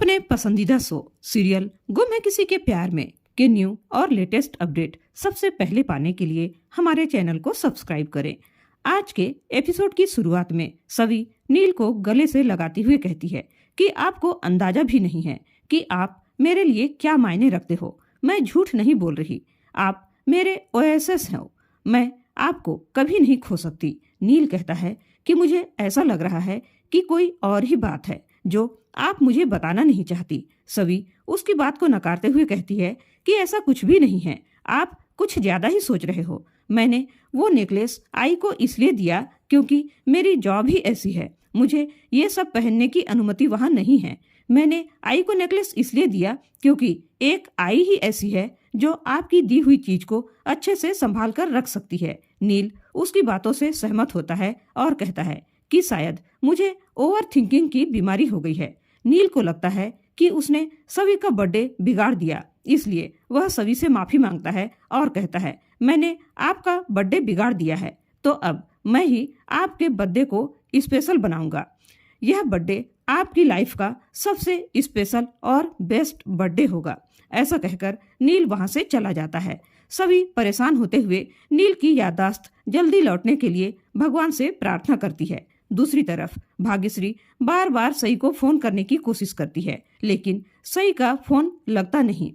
अपने पसंदीदा show serial गुम है किसी के प्यार में के न्यू और लेटेस्ट अपडेट सबसे पहले पाने के लिए हमारे चैनल को सब्सक्राइब करें। आज के एपिसोड की शुरुआत में सवी नील को गले से लगाती हुए कहती है कि आपको अंदाजा भी नहीं है कि आप मेरे लिए क्या मायने रखते हो। मैं झूठ नहीं बोल रही, आप मेरे ओएसएस हो, मैं आपको कभी नहीं खो सकती। नील कहता है कि मुझे ऐसा लग रहा है कि कोई और ही बात है जो आप मुझे बताना नहीं चाहती। सवी उसकी बात को नकारते हुए कहती है कि ऐसा कुछ भी नहीं है, आप कुछ ज्यादा ही सोच रहे हो। मैंने वो नेकलेस आई को इसलिए दिया क्योंकि मेरी जॉब ही ऐसी है, मुझे ये सब पहनने की अनुमति वहाँ नहीं है। मैंने आई को नेकलेस इसलिए दिया क्योंकि एक आई ही ऐसी है जो आपकी दी हुई चीज को अच्छे से संभाल कर रख सकती है। नील उसकी बातों से सहमत होता है और कहता है कि शायद मुझे ओवर थिंकिंग की बीमारी हो गई है। नील को लगता है कि उसने सवी का बर्थडे बिगाड़ दिया, इसलिए वह सवी से माफी मांगता है और कहता है मैंने आपका बर्थडे बिगाड़ दिया है, तो अब मैं ही आपके बर्थडे को स्पेशल बनाऊंगा। यह बर्थडे आपकी लाइफ का सबसे स्पेशल और बेस्ट बर्थडे होगा। ऐसा कहकर नील वहां से चला जाता है। सभी परेशान होते हुए नील की याददाश्त जल्दी लौटने के लिए भगवान से प्रार्थना करती है। दूसरी तरफ भाग्यश्री बार बार सई को फोन करने की कोशिश करती है, लेकिन सई का फोन लगता नहीं।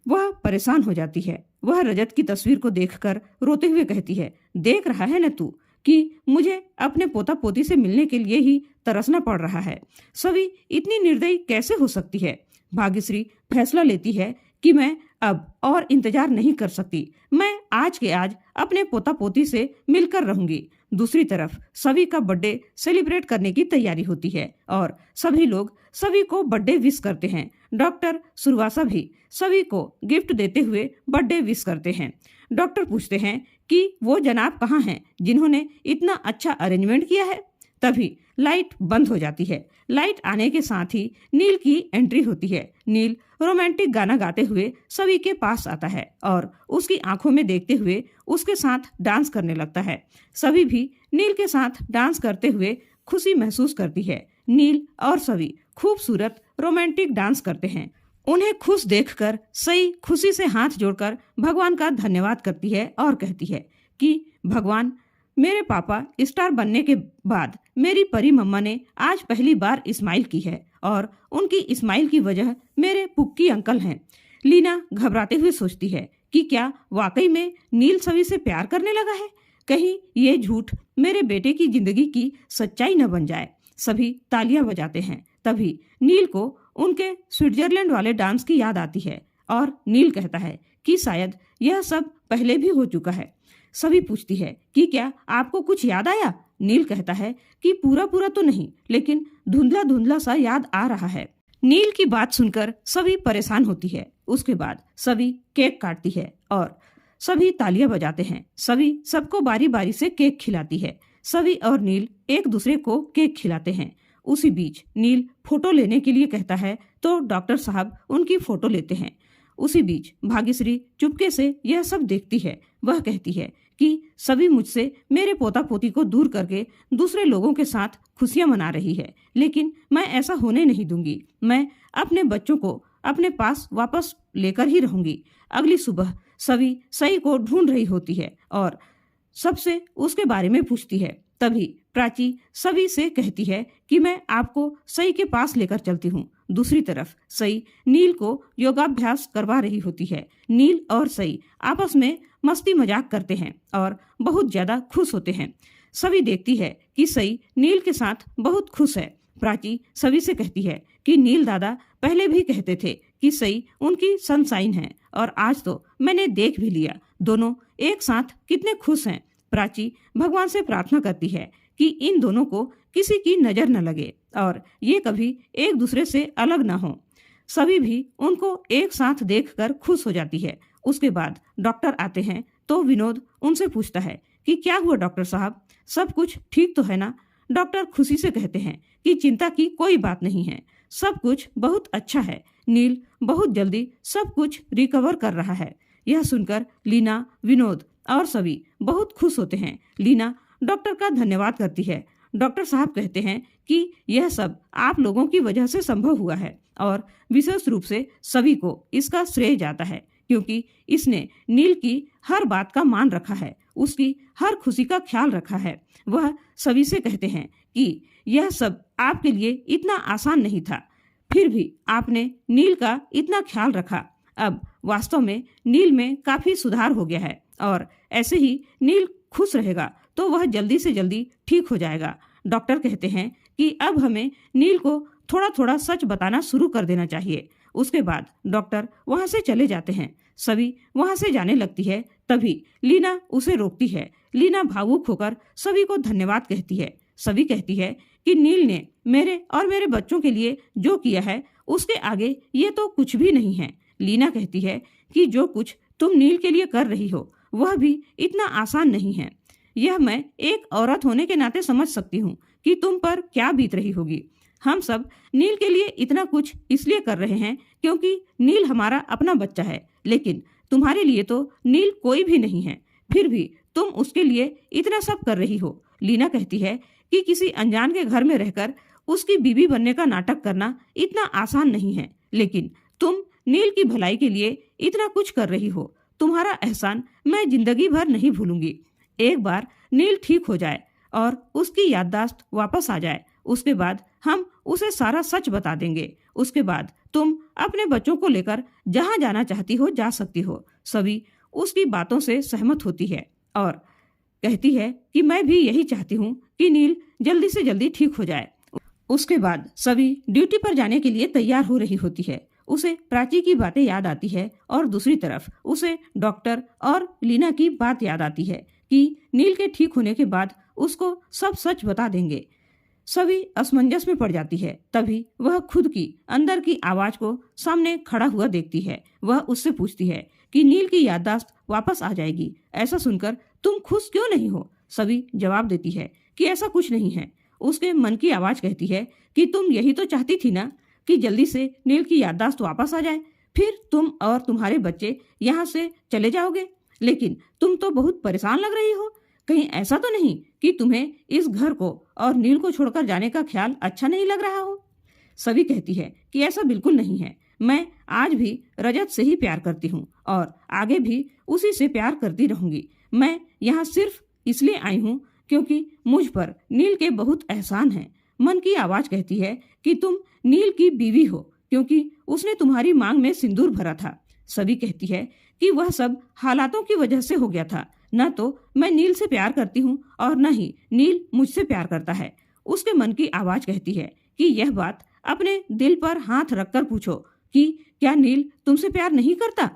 वह परेशान हो जाती है। वह रजत की तस्वीर को देखकर रोते हुए कहती है, देख रहा है न तू कि मुझे अपने पोता पोती से मिलने के लिए ही तरसना पड़ रहा है। सभी इतनी निर्दयी कैसे हो सकती है। भाग्यश्री फैसला लेती है कि मैं अब और इंतजार नहीं कर सकती, मैं आज के आज अपने पोता पोती से मिलकर रहूंगी। दूसरी तरफ सभी का बर्थडे सेलिब्रेट करने की तैयारी होती है और सभी लोग सभी को बर्थडे विश करते हैं। डॉक्टर सुरवासा भी सभी को गिफ्ट देते हुए बर्थडे विश करते हैं। डॉक्टर पूछते हैं कि वो जनाब कहाँ हैं जिन्होंने इतना अच्छा अरेंजमेंट किया है। तभी लाइट बंद हो जाती है। लाइट आने के साथ ही नील की एंट्री होती है। नील रोमांटिक गाना गाते हुए सभी के पास आता है और उसकी आंखों में देखते हुए उसके साथ डांस करने लगता है। सभी भी नील के साथ डांस करते हुए खुशी महसूस करती है। नील और सभी खूबसूरत रोमांटिक डांस करते हैं। उन्हें खुश देखकर सई खुशी से हाथ जोड़कर भगवान का धन्यवाद करती है और कहती है कि भगवान, मेरे पापा स्टार बनने के बाद मेरी परी मम्मा ने आज पहली बार स्माइल की है और उनकी स्माइल की वजह मेरे पुक्की अंकल हैं। लीना घबराते हुए सोचती है कि क्या वाकई में नील सभी से प्यार करने लगा है, कहीं ये झूठ मेरे बेटे की जिंदगी की सच्चाई न बन जाए। सभी तालियां बजाते हैं। तभी नील को उनके स्विट्जरलैंड वाले डांस की याद आती है और नील कहता है कि शायद यह सब पहले भी हो चुका है। सभी पूछती है कि क्या आपको कुछ याद आया। नील कहता है कि पूरा पूरा तो नहीं, लेकिन धुंधला धुंधला सा याद आ रहा है। नील की बात सुनकर सभी परेशान होती है। उसके बाद सभी केक काटती है और सभी तालियां बजाते हैं। सभी सबको बारी बारी से केक खिलाती है। सभी और नील एक दूसरे को केक खिलाते हैं। उसी बीच नील फोटो लेने के लिए कहता है तो डॉक्टर साहब उनकी फोटो लेते हैं। उसी बीच भाग्यश्री चुपके से यह सब देखती है। वह कहती है कि सभी मुझसे मेरे पोता पोती को दूर करके दूसरे लोगों के साथ खुशियां मना रही है, लेकिन मैं ऐसा होने नहीं दूंगी। मैं अपने बच्चों को अपने पास वापस लेकर ही रहूंगी। अगली सुबह सभी सई को ढूंढ रही होती है और सबसे उसके बारे में पूछती है। तभी प्राची सभी से कहती है कि मैं आपको सई के पास लेकर चलती हूँ। दूसरी तरफ सई नील को योगाभ्यास करवा रही होती है। नील और सई आपस में मस्ती मजाक करते हैं और बहुत ज्यादा खुश होते हैं। सभी देखती है कि सई नील के साथ बहुत खुश है। प्राची सभी से कहती है कि नील दादा पहले भी कहते थे कि सई उनकी सनशाइन है और आज तो मैंने देख भी लिया, दोनों एक साथ कितने खुश हैं। प्राची भगवान से प्रार्थना करती है कि इन दोनों को किसी की नजर न लगे और ये कभी एक दूसरे से अलग न हो। सभी भी उनको एक साथ देखकर खुश हो जाती है। उसके बाद डॉक्टर आते हैं तो विनोद उनसे पूछता है कि क्या हुआ डॉक्टर साहब, सब कुछ ठीक तो है ना। डॉक्टर खुशी से कहते हैं कि चिंता की कोई बात नहीं है, सब कुछ बहुत अच्छा है। नील बहुत जल्दी सब कुछ रिकवर कर रहा है। यह सुनकर लीना, विनोद और सभी बहुत खुश होते हैं। लीना डॉक्टर का धन्यवाद करती है। डॉक्टर साहब कहते हैं कि यह सब आप लोगों की वजह से संभव हुआ है और विशेष रूप से सभी को इसका श्रेय जाता है, क्योंकि इसने नील की हर बात का मान रखा है, उसकी हर खुशी का ख्याल रखा है। वह सभी से कहते हैं कि यह सब आपके लिए इतना आसान नहीं था, फिर भी आपने नील का इतना ख्याल रखा। अब वास्तव में नील में काफी सुधार हो गया है और ऐसे ही नील खुश रहेगा तो वह जल्दी से जल्दी ठीक हो जाएगा। डॉक्टर कहते हैं कि अब हमें नील को थोड़ा थोड़ा सच बताना शुरू कर देना चाहिए। उसके बाद डॉक्टर वहां से चले जाते हैं। सभी वहां से जाने लगती है, तभी लीना उसे रोकती है। लीना भावुक होकर सभी को धन्यवाद कहती है। सभी कहती है कि नील ने मेरे और मेरे बच्चों के लिए जो किया है उसके आगे ये तो कुछ भी नहीं है। लीना कहती है कि जो कुछ तुम नील के लिए कर रही हो वह भी इतना आसान नहीं है। यह मैं एक औरत होने के नाते समझ सकती हूँ कि तुम पर क्या बीत रही होगी। हम सब नील के लिए इतना कुछ इसलिए कर रहे हैं क्योंकि नील हमारा अपना बच्चा है, लेकिन तुम्हारे लिए तो नील कोई भी नहीं है, फिर भी तुम उसके लिए इतना सब कर रही हो। लीना कहती है कि किसी अनजान के घर में रहकर उसकी बीवी बनने का नाटक करना इतना आसान नहीं है, लेकिन तुम नील की भलाई के लिए इतना कुछ कर रही हो। तुम्हारा एहसान मैं जिंदगी भर नहीं भूलूंगी। एक बार नील ठीक हो जाए और उसकी याददाश्त वापस आ जाए, उसके बाद हम उसे सारा सच बता देंगे। उसके बाद तुम अपने बच्चों को लेकर जहां जाना चाहती हो जा सकती हो। सभी उसकी बातों से सहमत होती है और कहती है कि मैं भी यही चाहती हूँ कि नील जल्दी से जल्दी ठीक हो जाए। उसके बाद सभी ड्यूटी पर जाने के लिए तैयार हो रही होती है। उसे प्राची की बातें याद आती है और दूसरी तरफ उसे डॉक्टर और लीना की बात याद आती है कि नील के ठीक होने के बाद उसको सब सच बता देंगे। सभी असमंजस में पड़ जाती है। तभी वह खुद की अंदर की आवाज को सामने खड़ा हुआ देखती है। वह उससे पूछती है कि नील की याददाश्त वापस आ जाएगी। ऐसा सुनकर तुम खुश क्यों नहीं हो? सभी जवाब देती है कि ऐसा कुछ नहीं है। उसके मन की आवाज कहती है कि तुम यही तो चाहती थी ना कि जल्दी से नील की याददाश्त वापस आ जाए, फिर तुम और तुम्हारे बच्चे यहाँ से चले जाओगे। लेकिन तुम तो बहुत परेशान लग रही हो। कहीं ऐसा तो नहीं कि तुम्हें इस घर को और नील को छोड़कर जाने का ख्याल अच्छा नहीं लग रहा हो? सभी कहती है कि ऐसा बिल्कुल नहीं है। मैं आज भी रजत से ही प्यार करती हूँ और आगे भी उसी से प्यार करती रहूंगी। मैं यहाँ सिर्फ इसलिए आई हूँ क्योंकि मुझ पर नील के बहुत एहसान है। मन की आवाज कहती है कि तुम नील की बीवी हो क्योंकि उसने तुम्हारी मांग में सिंदूर भरा था। सभी कहती है कि वह सब हालातों की वजह से हो गया था। न तो मैं नील से प्यार करती हूँ और न ही नील मुझसे प्यार करता है। उसके मन की आवाज कहती है कि यह बात अपने दिल पर हाथ रखकर पूछो कि क्या नील तुमसे प्यार नहीं करता?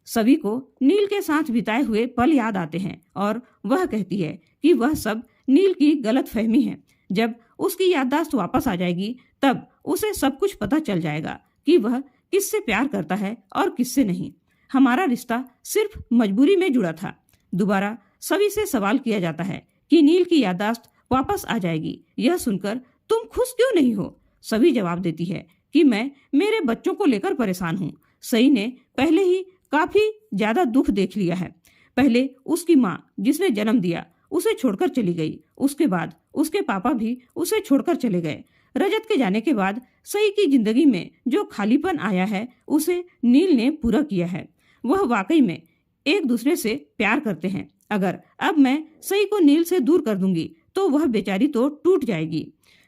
सभी को नील के साथ बिताए हुए पल याद आते हैं और वह कहती है कि वह सब नील की गलत फहमी है। जब उसकी याददाश्त वापस आ जाएगी तब उसे सब कुछ पता चल जाएगा कि वह किससे प्यार करता है और किससे नहीं। हमारा रिश्ता सिर्फ मजबूरी में जुड़ा था। दोबारा सभी से सवाल किया जाता है कि नील की याददाश्त वापस आ जाएगी। यह सुनकर तुम खुश क्यों नहीं हो? सभी जवाब देती है कि मैं मेरे बच्चों को लेकर परेशान हूँ। सई ने पहले ही काफी ज्यादा दुख देख लिया है। पहले उसकी माँ जिसने जन्म दिया उसे छोड़कर चली गई, उसके बाद उसके पापा भी उसे छोड़कर चले गए। रजत के जाने के बाद सई की जिंदगी में जो खालीपन आया है उसे नील ने पूरा किया है। वह वाकई में एक दूसरे से प्यार करते हैं। अगर अब मैं सई को नील से दूर कर दूंगी तो वह बेचारी तो टूट जाएगी।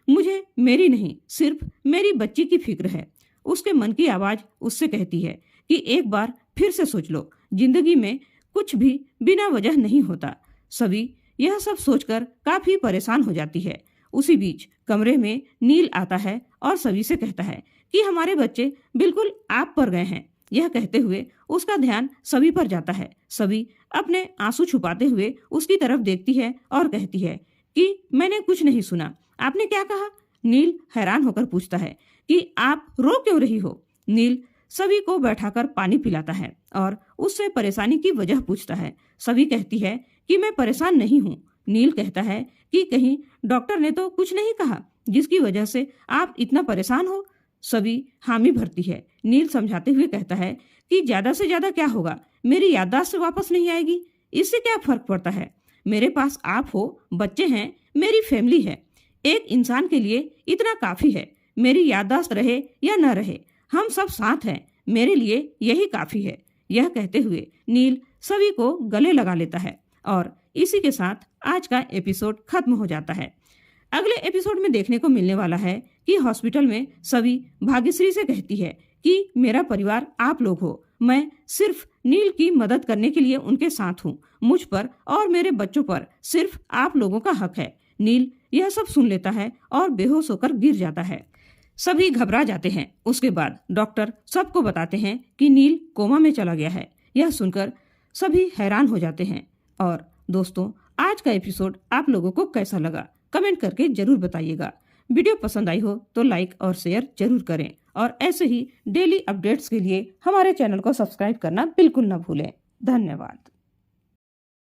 मुझे मेरी नहीं सिर्फ मेरी बच्ची की फिक्र है। उसके मन की आवाज उससे कहती है कि एक बार फिर से सोच लो, जिंदगी में कुछ भी बिना वजह नहीं होता। सभी यह सब सोचकर काफी परेशान हो जाती है। उसी बीच कमरे में नील आता है और सभी से कहता है कि हमारे बच्चे बिल्कुल आप पर गए हैं। यह कहते हुए उसका ध्यान सभी पर जाता है। सभी अपने आंसू छुपाते हुए उसकी तरफ देखती है और कहती है कि मैंने कुछ नहीं सुना, आपने क्या कहा? नील हैरान होकर पूछता है कि आप रो क्यों रही हो? नील सभी को बैठाकर पानी पिलाता है और उससे परेशानी की वजह पूछता है। सभी कहती है कि मैं परेशान नहीं हूँ। नील कहता है कि कहीं डॉक्टर ने तो कुछ नहीं कहा जिसकी वजह से आप इतना परेशान हो? सभी हामी भरती है। नील समझाते हुए कहता है कि ज्यादा से ज्यादा क्या होगा, मेरी याददाश्त वापस नहीं आएगी, इससे क्या फर्क पड़ता है? मेरे पास आप हो, बच्चे हैं, मेरी फैमिली है। एक इंसान के लिए इतना काफी है। मेरी याददाश्त रहे या न रहे, हम सब साथ हैं, मेरे लिए यही काफी है। यह कहते हुए नील सभी को गले लगा लेता है और इसी के साथ आज का एपिसोड खत्म हो जाता है। अगले एपिसोड में देखने को मिलने वाला है कि हॉस्पिटल में सभी भाग्यश्री से कहती है कि मेरा परिवार आप लोग हो, मैं सिर्फ नील की मदद करने के लिए उनके साथ हूँ, मुझ पर और मेरे बच्चों पर सिर्फ आप लोगों का हक है। नील यह सब सुन लेता है और बेहोश होकर गिर जाता है। सभी घबरा जाते हैं। उसके बाद डॉक्टर सबको बताते हैं कि नील कोमा में चला गया है। यह सुनकर सभी हैरान हो जाते हैं। और दोस्तों, आज का एपिसोड आप लोगों को कैसा लगा कमेंट करके जरूर बताइएगा। वीडियो पसंद आई हो तो लाइक और शेयर जरूर करें और ऐसे ही डेली अपडेट्स के लिए हमारे चैनल को सब्सक्राइब करना बिल्कुल न भूलें। धन्यवाद।